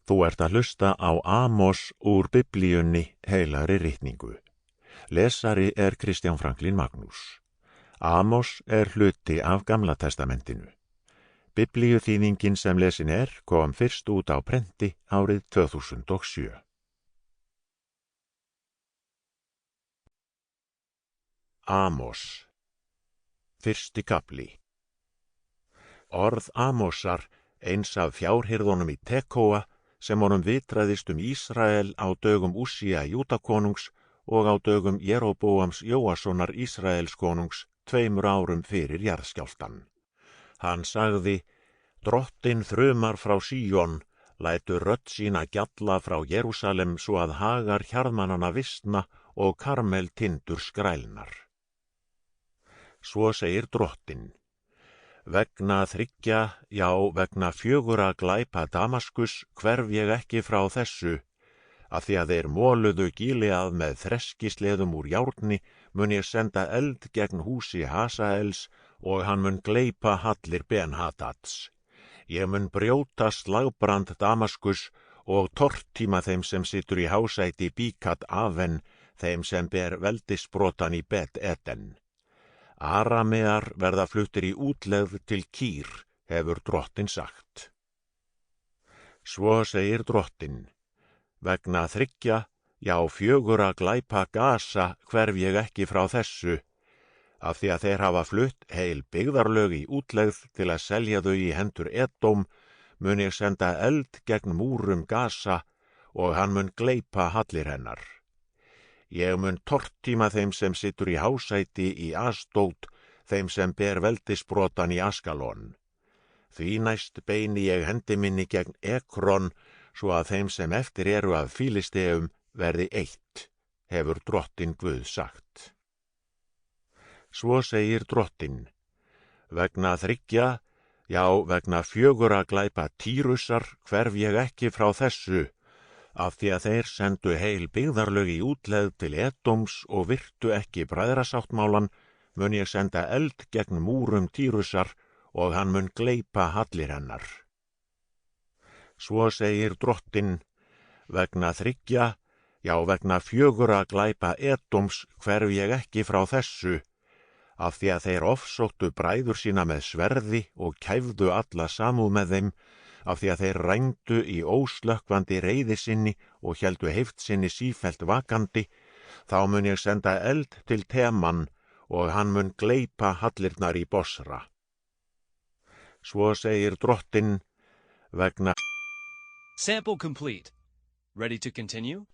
Þú ert að hlusta á Amos úr Biblíunni heilagri ritningu. Lesari er Kristján Franklín Magnús. Amos er hluti af Gamla testamentinu. Biblíuþýðingin sem lesin kom fyrst út á prenti árið 2007. Amos. Fyrsti kafli. Orð Amosar, eins af fjárhirðunum í Tekóa, sem honum vitraðist Ísrael á dögum Úsía Júdakonungs og á dögum Jeróboams Jóassonar Ísraels konungs 2 árum fyrir jarðskjálftann. Hann sagði: Drottinn þrumar frá Síón, lætur rödd sína gjalla frá Jerúsalem svo að hagar hjarðmannanna visna og Karmel tindur skrælnar. Svo segir Drottinn: Vegna 3, já, vegna 4 glæpa Damaskus hverf ég ekki frá þessu, af því að þeir móluðu Gilead með þreskisleðum úr járni, mun ég senda eld gegn húsi Hasaels og hann mun gleypa hallir Ben-Hadads. Ég mun brjóta slagbrand Damaskus og tortíma þeim sem situr í hásæti Bíkat Aven, þeim sem ber veldisbrotan í Bet-Eden. Aramear verða fluttir í útlegð til Kýr, hefur Drottinn sagt. Svo segir Drottinn: Vegna 3, já 4 glæpa Gasa hverf ég ekki frá þessu, af því að þeir hafa flutt heil byggðarlög í útlegð til að selja þau í hendur Edóm, mun ég senda eld gegn múrum Gasa og hann mun gleypa hallir hennar. Ég mun tortíma þeim sem situr í hásæti í Asdót, þeim sem ber veldisbrotan í Askalon. Því næst beini ég hendi minni gegn Ekron, svo að þeim sem eftir eru af Filisteum verði eitt, hefur Drottinn Guð sagt. Svo segir Drottinn: Vegna 3, já, vegna 4 glæpa Týrusar hverf ég ekki frá þessu, af því að þeir sendu heil byggðarlög í útlegð til Edóms og virtu ekki bræðrasáttmálan, mun ég senda eld gegn múrum Týrusar og hann mun gleypa hallir hennar. Svo segir Drottinn: Vegna 3, já, vegna 4 glæpa Edóms hverf ég ekki frá þessu, af því að þeir ofsóttu bræður sína með sverði og kæfðu alla samúð með þeim, af því að þeir rændu í óslökkvandi reiði sinni og héldu heift sinni sífellt vakandi, þá mun ég senda eld til Teman og hann mun gleypa hallirnar í Bosra. Svo segir Drottinn: Vegna... Sample complete. Ready to continue?